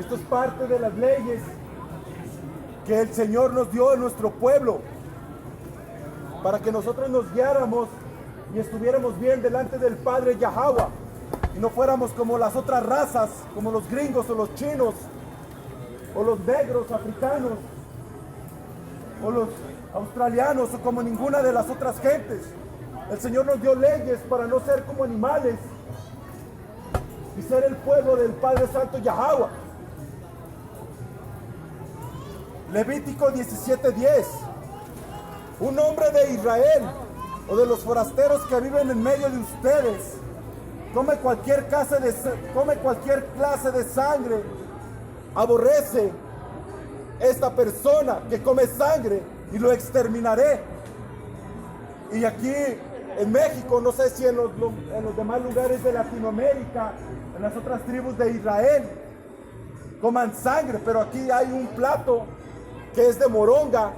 Esto es parte de las leyes que el Señor nos dio a nuestro pueblo, para que nosotros nos guiáramos y estuviéramos bien delante del Padre Yahweh, y no fuéramos como las otras razas, como los gringos o los chinos, o los negros africanos, o los australianos, o como ninguna de las otras gentes. El Señor nos dio leyes para no ser como animales y ser el pueblo del Padre Santo Yahweh. Levítico 17:10. Un hombre de Israel o de los forasteros que viven en medio de ustedes come cualquier clase de sangre, aborrece esta persona que come sangre y lo exterminaré. Y aquí en México, no sé si en los demás lugares de Latinoamérica, en las otras tribus de Israel, coman sangre, pero aquí hay un plato que es de moronga,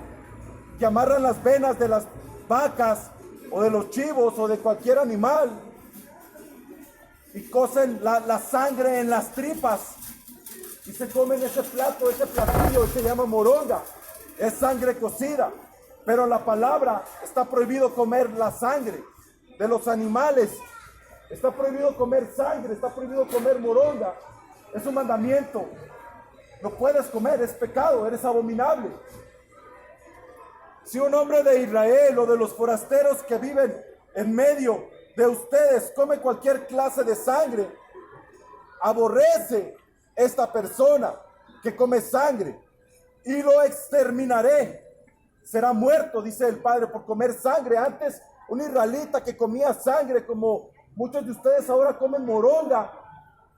que amarran las venas de las vacas o de los chivos o de cualquier animal y cocen la sangre en las tripas y se comen ese plato, ese platillo, se llama moronga, es sangre cocida. Pero la palabra, está prohibido comer la sangre de los animales, está prohibido comer sangre, está prohibido comer moronga, es un mandamiento, no puedes comer, es pecado, eres abominable. Si un hombre de Israel o de los forasteros que viven en medio de ustedes come cualquier clase de sangre, aborrece esta persona que come sangre y lo exterminaré. Será muerto, dice el Padre, por comer sangre. Antes, un israelita que comía sangre, como muchos de ustedes ahora comen moronga,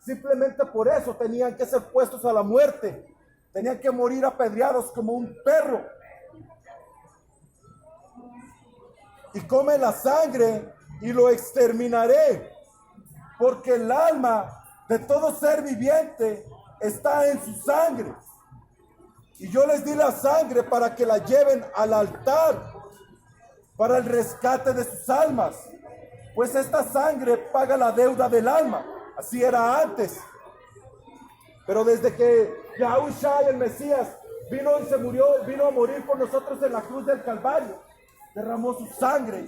simplemente por eso tenían que ser puestos a la muerte. Tenían que morir apedreados como un perro. Y come la sangre y lo exterminaré, porque el alma de todo ser viviente está en su sangre. Y yo les di la sangre para que la lleven al altar para el rescate de sus almas, pues esta sangre paga la deuda del alma. Así era antes, pero desde que Yahushua, el Mesías, vino y se murió, vino a morir por nosotros en la cruz del Calvario, derramó su sangre,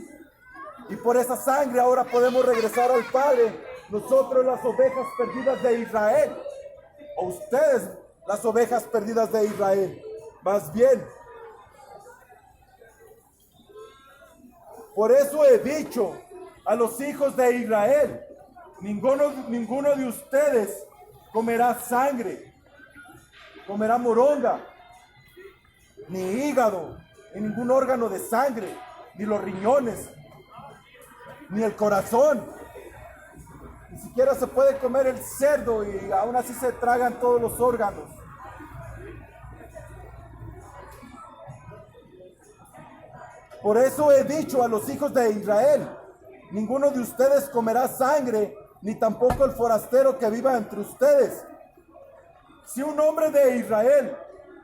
y por esa sangre ahora podemos regresar al Padre, nosotros las ovejas perdidas de Israel, o ustedes las ovejas perdidas de Israel. Más bien, por eso he dicho a los hijos de Israel, ninguno de ustedes comerá sangre, comerá moronga, ni hígado, ni ningún órgano de sangre, ni los riñones, ni el corazón. Ni siquiera se puede comer el cerdo y aún así se tragan todos los órganos. Por eso he dicho a los hijos de Israel, ninguno de ustedes comerá sangre, ni tampoco el forastero que viva entre ustedes. Si un hombre de Israel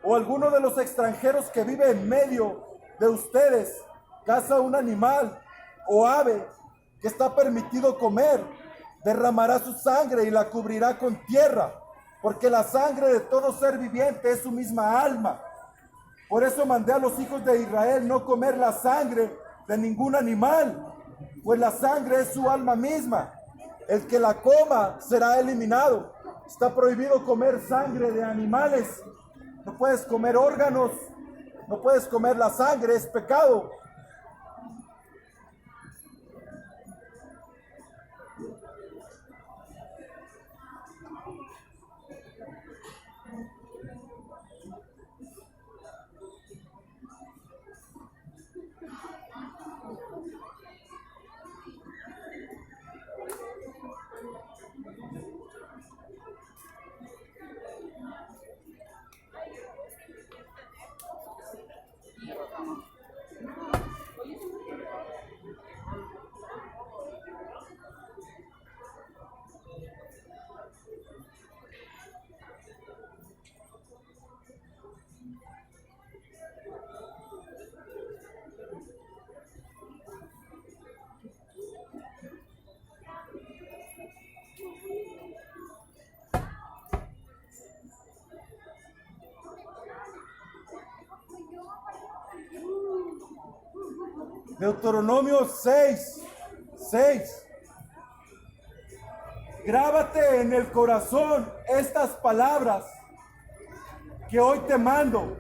o alguno de los extranjeros que vive en medio de ustedes caza un animal o ave que está permitido comer, derramará su sangre y la cubrirá con tierra, porque la sangre de todo ser viviente es su misma alma. Por eso mandé a los hijos de Israel no comer la sangre de ningún animal, pues la sangre es su alma misma. El que la coma será eliminado. Está prohibido comer sangre de animales. No puedes comer órganos, no puedes comer la sangre, es pecado. Deuteronomio 6:6. Grábate en el corazón estas palabras que hoy te mando.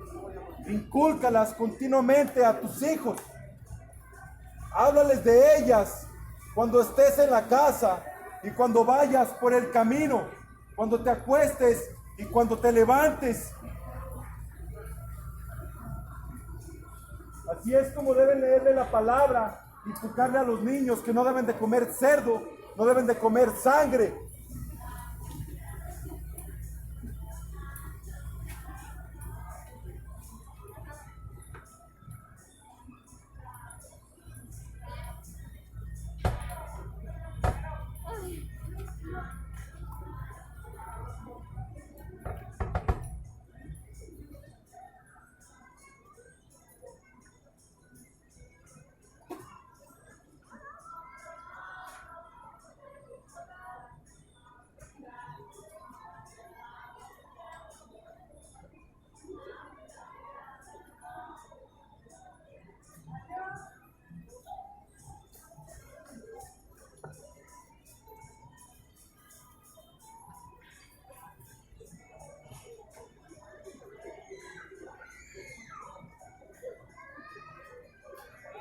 Incúlcalas continuamente a tus hijos. Háblales de ellas cuando estés en la casa y cuando vayas por el camino, cuando te acuestes y cuando te levantes. Así es como deben leerle la palabra, inculcarle a los niños que no deben de comer cerdo, no deben de comer sangre.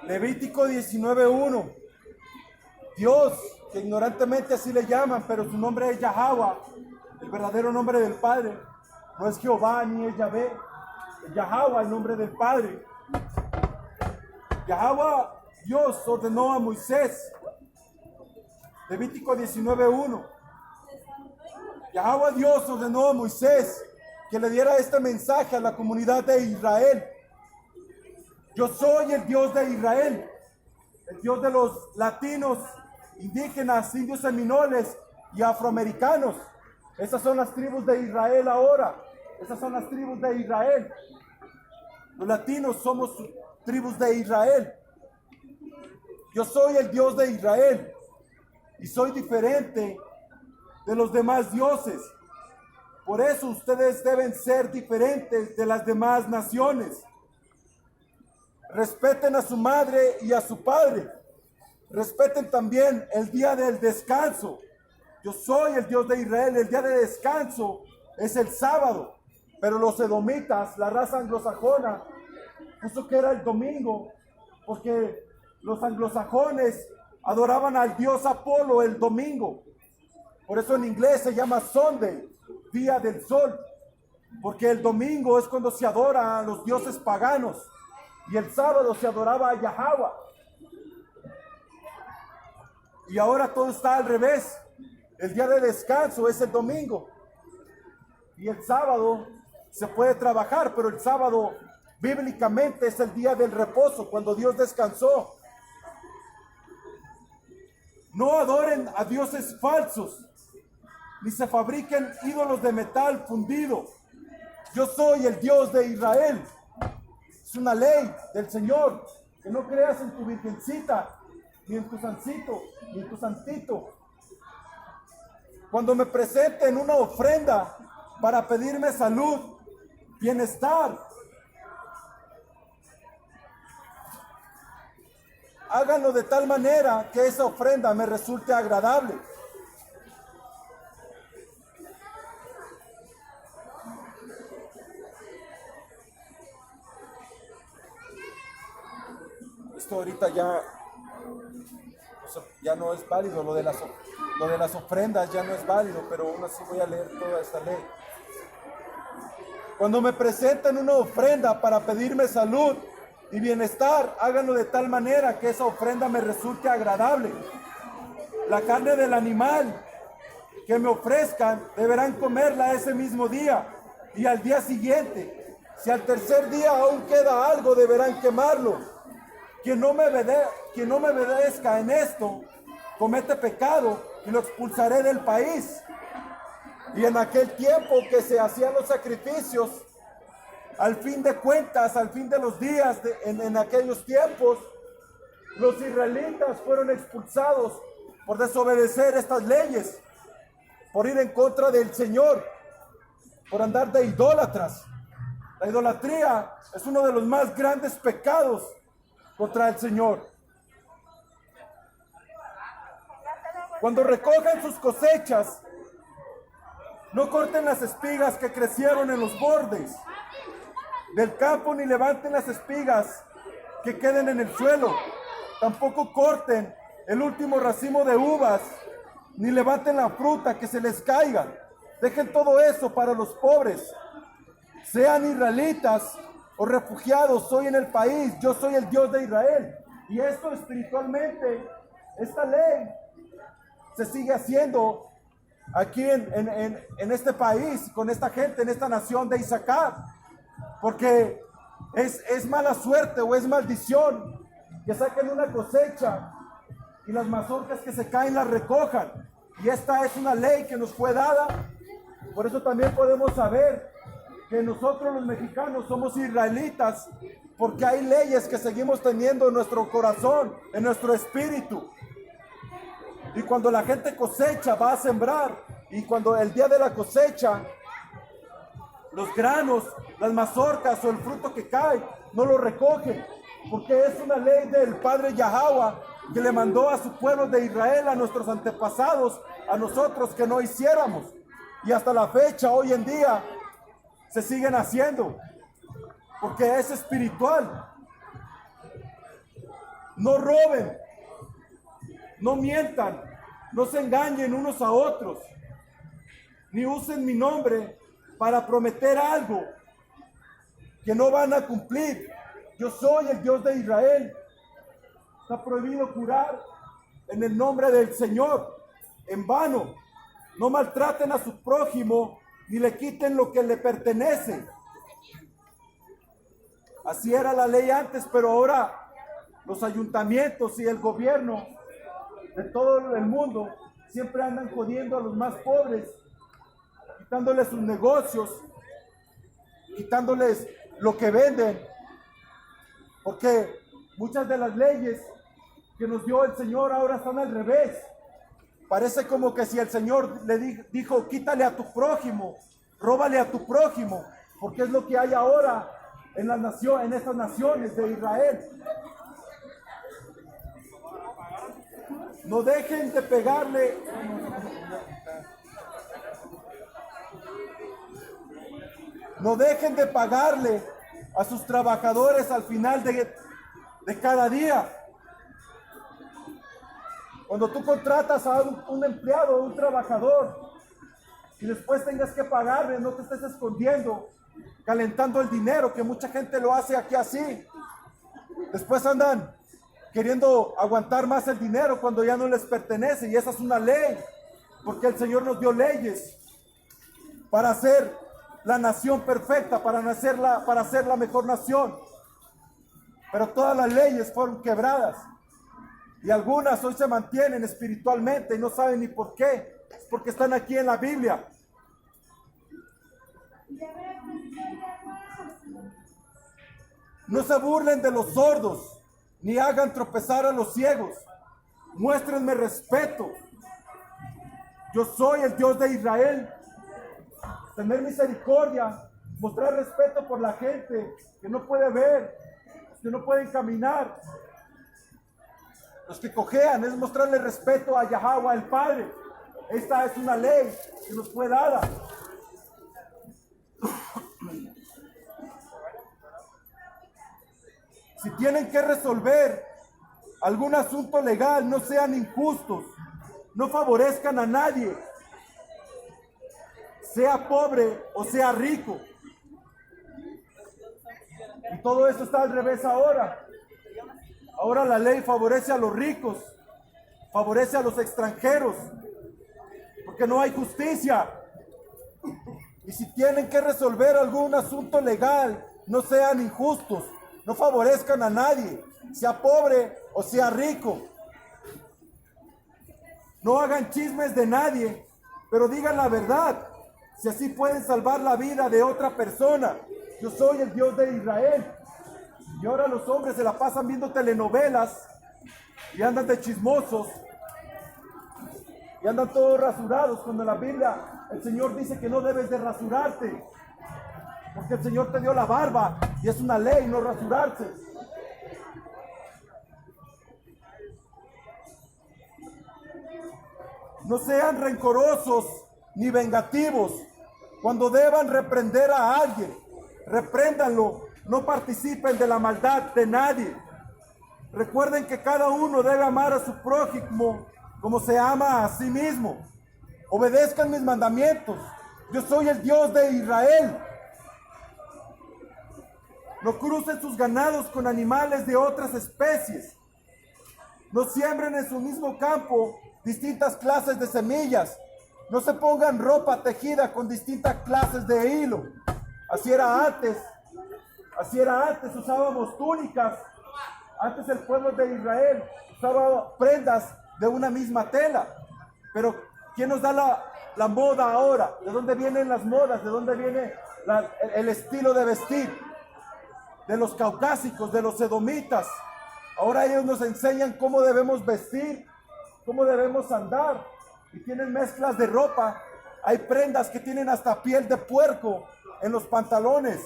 Levítico 19:1. Dios, que ignorantemente así le llaman, pero su nombre es Yahweh, el verdadero nombre del Padre. No es Jehová ni es Yahvé, es Yahweh el nombre del Padre. Yahweh, Dios, ordenó a Moisés. Levítico 19:1. Yahweh Dios ordenó a Moisés que le diera este mensaje a la comunidad de Israel. Yo soy el Dios de Israel, el Dios de los latinos, indígenas, indios seminoles y afroamericanos. Esas son las tribus de Israel ahora. Esas son las tribus de Israel. Los latinos somos tribus de Israel. Yo soy el Dios de Israel y soy diferente de los demás dioses. Por eso ustedes deben ser diferentes de las demás naciones. Respeten a su madre y a su padre. Respeten también el día del descanso. Yo soy el Dios de Israel. El día de descanso es el sábado. Pero los edomitas, la raza anglosajona, puso que era el domingo, porque los anglosajones adoraban al dios Apolo el domingo. Por eso en inglés se llama Sunday, día del sol. Porque el domingo es cuando se adora a los dioses paganos. Y el sábado se adoraba a Yahweh. Y ahora todo está al revés. El día de descanso es el domingo. Y el sábado se puede trabajar, pero el sábado bíblicamente es el día del reposo, cuando Dios descansó. No adoren a dioses falsos, ni se fabriquen ídolos de metal fundido. Yo soy el Dios de Israel. Es una ley del Señor, que no creas en tu virgencita, ni en tu sancito, ni en tu santito. Cuando me presenten una ofrenda para pedirme salud, bienestar, háganlo de tal manera que esa ofrenda me resulte agradable. Esto ahorita ya no es válido, lo de las ofrendas ya no es válido, pero aún así voy a leer toda esta ley. Cuando me presenten una ofrenda para pedirme salud y bienestar, háganlo de tal manera que esa ofrenda me resulte agradable. La carne del animal que me ofrezcan deberán comerla ese mismo día y al día siguiente. Si al tercer día aún queda algo, deberán quemarlo. Quien no me obedezca en esto, comete pecado y lo expulsaré del país. Y en aquel tiempo que se hacían los sacrificios, al fin de cuentas, al fin de los días, en aquellos tiempos, los israelitas fueron expulsados por desobedecer estas leyes, por ir en contra del Señor, por andar de idólatras. La idolatría es uno de los más grandes pecados contra el Señor. Cuando recojan sus cosechas, no corten las espigas que crecieron en los bordes del campo, ni levanten las espigas que queden en el suelo. Tampoco corten el último racimo de uvas, ni levanten la fruta que se les caiga. Dejen todo eso para los pobres. Sean israelitas o refugiados, soy en el país, yo soy el Dios de Israel. Y esto espiritualmente, esta ley se sigue haciendo aquí en este país, con esta gente, en esta nación de Isaacar, porque es mala suerte o es maldición que saquen una cosecha y las mazorcas que se caen las recojan. Y esta es una ley que nos fue dada. Por eso también podemos saber que nosotros los mexicanos somos israelitas, porque hay leyes que seguimos teniendo en nuestro corazón, en nuestro espíritu. Y cuando la gente cosecha, va a sembrar. Y cuando el día de la cosecha, los granos, las mazorcas o el fruto que cae, no lo recogen. Porque es una ley del Padre Yahweh que le mandó a su pueblo de Israel, a nuestros antepasados, a nosotros, que no hiciéramos. Y hasta la fecha, hoy en día, se siguen haciendo. Porque es espiritual. No roben. No mientan, no se engañen unos a otros, ni usen mi nombre para prometer algo que no van a cumplir. Yo soy el Dios de Israel. Está prohibido jurar en el nombre del Señor en vano. No maltraten a su prójimo ni le quiten lo que le pertenece. Así era la ley antes, pero ahora los ayuntamientos y el gobierno de todo el mundo siempre andan jodiendo a los más pobres, quitándoles sus negocios, quitándoles lo que venden, porque muchas de las leyes que nos dio el Señor ahora están al revés. Parece como que si el Señor le dijo, quítale a tu prójimo, róbale a tu prójimo, porque es lo que hay ahora en estas naciones de Israel. No dejen de pegarle. No dejen de pagarle a sus trabajadores al final de cada día. Cuando tú contratas a un empleado o un trabajador y después tengas que pagarle, no te estés escondiendo, calentando el dinero, que mucha gente lo hace aquí así. Después andan queriendo aguantar más el dinero cuando ya no les pertenece, y esa es una ley, porque el Señor nos dio leyes para ser la nación perfecta, para ser la mejor nación. Pero todas las leyes fueron quebradas, y algunas hoy se mantienen espiritualmente y no saben ni por qué. Es porque están aquí en la Biblia. No se burlen de los sordos, ni hagan tropezar a los ciegos. Muéstrenme respeto. Yo soy el Dios de Israel. Tener misericordia, mostrar respeto por la gente que no puede ver, que no pueden caminar. Los que cojean, es mostrarle respeto a Yahweh, el Padre. Esta es una ley que nos fue dada. Si tienen que resolver algún asunto legal, no sean injustos, no favorezcan a nadie, sea pobre o sea rico. Y todo eso está al revés ahora. Ahora la ley favorece a los ricos, favorece a los extranjeros, porque no hay justicia. Y si tienen que resolver algún asunto legal, no sean injustos, no favorezcan a nadie, sea pobre o sea rico. No hagan chismes de nadie, pero digan la verdad, si así pueden salvar la vida de otra persona. Yo soy el Dios de Israel. Y ahora los hombres se la pasan viendo telenovelas y andan de chismosos y andan todos rasurados, cuando en la Biblia el Señor dice que no debes de rasurarte, porque el Señor te dio la barba y es una ley no rasurarse. No sean rencorosos ni vengativos. Cuando deban reprender a alguien, repréndanlo. No participen de la maldad de nadie. Recuerden que cada uno debe amar a su prójimo como se ama a sí mismo. Obedezcan mis mandamientos. Yo soy el Dios de Israel. No crucen sus ganados con animales de otras especies. No siembren en su mismo campo distintas clases de semillas. No se pongan ropa tejida con distintas clases de hilo. Así era antes, usábamos túnicas. Antes el pueblo de Israel usaba prendas de una misma tela. Pero ¿quién nos da la moda ahora? ¿De dónde vienen las modas? ¿De dónde viene el estilo de vestir? De los caucásicos, de los edomitas. Ahora ellos nos enseñan cómo debemos vestir, cómo debemos andar. Y tienen mezclas de ropa. Hay prendas que tienen hasta piel de puerco en los pantalones.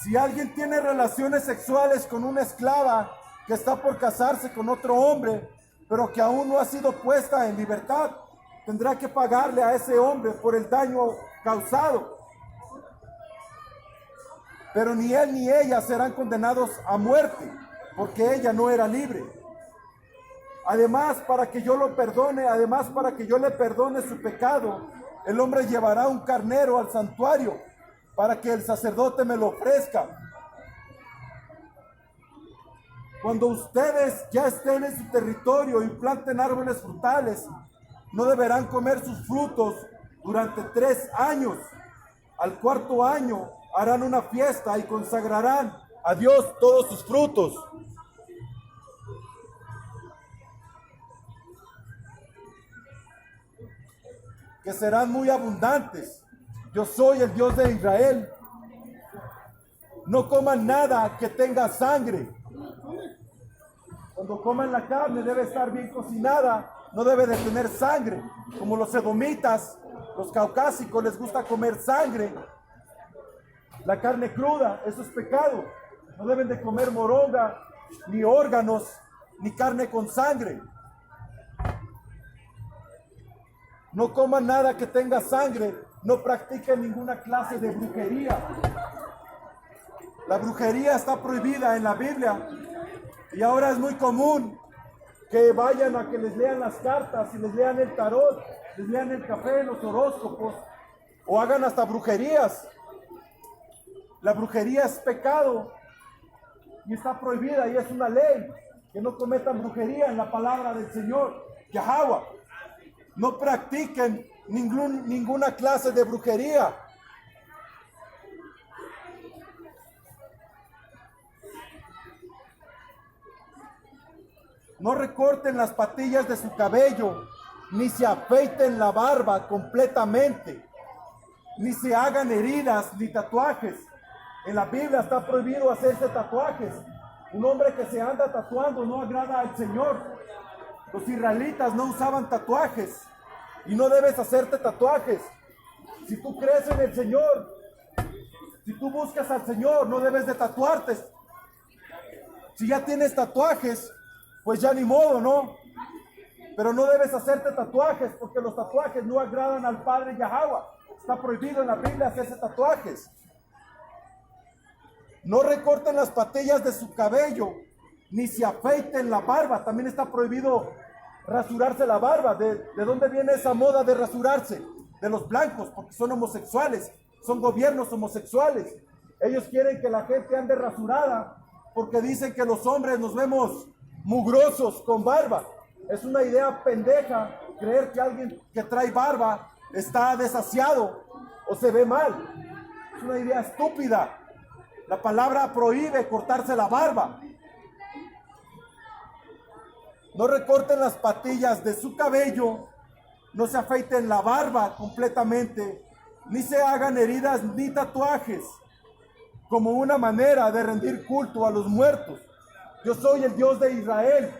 Si alguien tiene relaciones sexuales con una esclava que está por casarse con otro hombre, pero que aún no ha sido puesta en libertad, tendrá que pagarle a ese hombre por el daño causado. Pero ni él ni ella serán condenados a muerte, porque ella no era libre. Además, para que yo le perdone su pecado, el hombre llevará un carnero al santuario para que el sacerdote me lo ofrezca. Cuando ustedes ya estén en su territorio y planten árboles frutales, no deberán comer sus frutos durante 3 años. Al 4º año harán una fiesta y consagrarán a Dios todos sus frutos. Que serán muy abundantes. Yo soy el Dios de Israel. No coman nada que tenga sangre. Cuando coman la carne debe estar bien cocinada, no debe de tener sangre. Como los edomitas, los caucásicos les gusta comer sangre. La carne cruda, eso es pecado. No deben de comer moronga, ni órganos, ni carne con sangre. No coman nada que tenga sangre. No practiquen ninguna clase de brujería. La brujería está prohibida en la Biblia. Y ahora es muy común que vayan a que les lean las cartas y les lean el tarot, les lean el café, los horóscopos, o hagan hasta brujerías. La brujería es pecado y está prohibida y es una ley que no cometan brujería en la palabra del Señor, Yahweh. No practiquen ninguna clase de brujería. No recorten las patillas de su cabello, ni se afeiten la barba completamente, ni se hagan heridas ni tatuajes. En la Biblia está prohibido hacerse tatuajes. Un hombre que se anda tatuando no agrada al Señor. Los israelitas no usaban tatuajes y no debes hacerte tatuajes. Si tú crees en el Señor, si tú buscas al Señor, no debes de tatuarte. Si ya tienes tatuajes, pues ya ni modo, ¿no? Pero no debes hacerte tatuajes porque los tatuajes no agradan al Padre Yahweh. Está prohibido en la Biblia hacerse tatuajes. No recorten las patillas de su cabello, ni se afeiten la barba. También está prohibido rasurarse la barba. ¿De dónde viene esa moda de rasurarse? De los blancos, porque son homosexuales, son gobiernos homosexuales. Ellos quieren que la gente ande rasurada porque dicen que los hombres nos vemos mugrosos con barba. Es una idea pendeja creer que alguien que trae barba está desasiado o se ve mal. Es una idea estúpida. La palabra prohíbe cortarse la barba. No recorten las patillas de su cabello, no se afeiten la barba completamente, ni se hagan heridas ni tatuajes, como una manera de rendir culto a los muertos. Yo soy el Dios de Israel.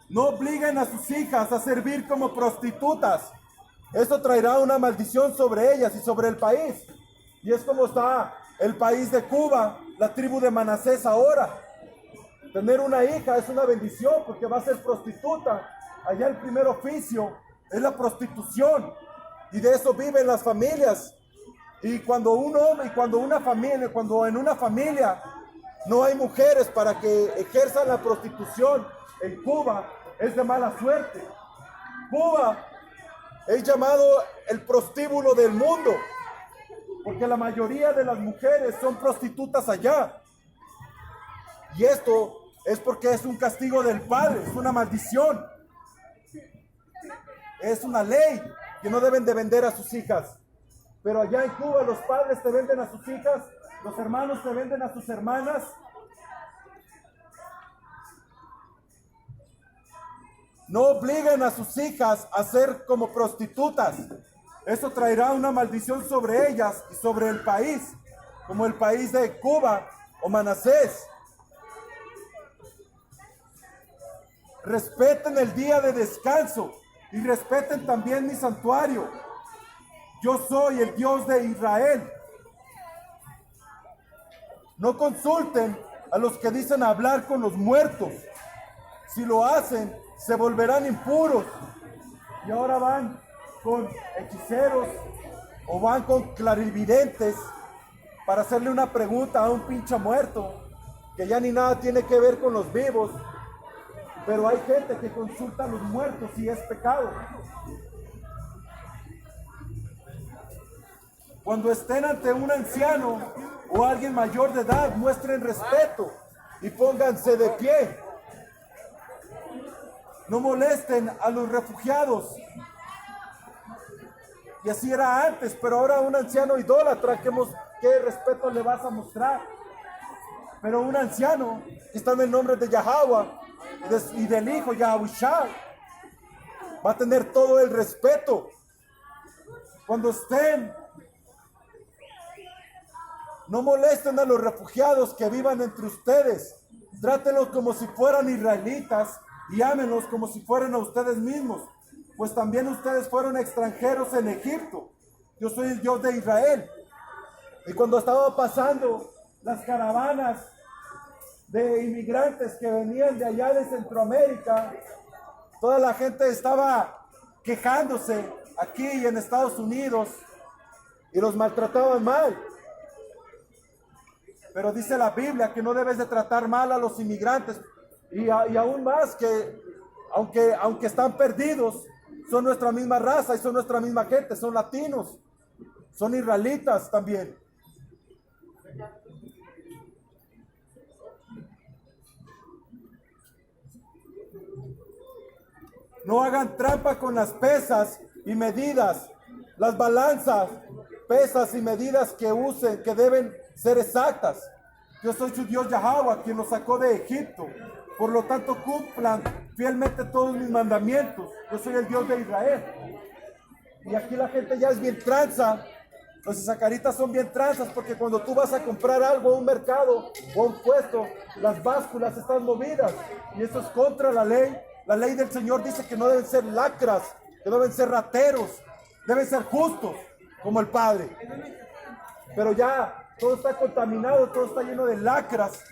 No obliguen a sus hijas a servir como prostitutas. Esto traerá una maldición sobre ellas y sobre el país. Y es como está el país de Cuba, la tribu de Manasés ahora. Tener una hija es una bendición porque va a ser prostituta. Allá el primer oficio es la prostitución y de eso viven las familias. Y cuando un hombre, y cuando en una familia no hay mujeres para que ejerzan la prostitución en Cuba, es de mala suerte. Cuba es llamado el prostíbulo del mundo, porque la mayoría de las mujeres son prostitutas allá. Y esto es porque es un castigo del Padre, es una maldición. Es una ley que no deben de vender a sus hijas. Pero allá en Cuba los padres te venden a sus hijas, los hermanos te venden a sus hermanas. No obliguen a sus hijas a ser como prostitutas. Eso traerá una maldición sobre ellas y sobre el país, como el país de Cuba o Manasés. Respeten el día de descanso y respeten también mi santuario. Yo soy el Dios de Israel. No consulten a los que dicen hablar con los muertos. Si lo hacen, se volverán impuros. Y ahora van con hechiceros o van con clarividentes para hacerle una pregunta a un pinche muerto que ya ni nada tiene que ver con los vivos. Pero hay gente que consulta a los muertos y es pecado. Cuando estén ante un anciano o alguien mayor de edad, muestren respeto y pónganse de pie. No molesten a los refugiados. Y así era antes, pero ahora un anciano idólatra, ¿qué respeto le vas a mostrar? Pero un anciano que está en el nombre de Yahweh y del Hijo Yahushua va a tener todo el respeto. Cuando estén, no molesten a los refugiados que vivan entre ustedes. Trátenlos como si fueran israelitas y ámenlos como si fueran a ustedes mismos, pues también ustedes fueron extranjeros en Egipto. Yo soy el Dios de Israel. Y cuando estaba pasando las caravanas de inmigrantes que venían de allá de Centroamérica, toda la gente estaba quejándose aquí en Estados Unidos y los maltrataban mal. Pero dice la Biblia que no debes de tratar mal a los inmigrantes y aún más que aunque están perdidos, son nuestra misma raza y son nuestra misma gente, son latinos, son israelitas también. No hagan trampa con las pesas y medidas, las balanzas, pesas y medidas que usen, que deben ser exactas. Yo soy su Dios Yahweh, quien los sacó de Egipto. Por lo tanto, cumplan fielmente todos mis mandamientos. Yo soy el Dios de Israel. Y aquí la gente ya es bien tranza. Los isacaritas son bien tranzas porque cuando tú vas a comprar algo a un mercado o a un puesto, las básculas están movidas. Y eso es contra la ley. La ley del Señor dice que no deben ser lacras, que no deben ser rateros, deben ser justos, como el Padre. Pero ya todo está contaminado, todo está lleno de lacras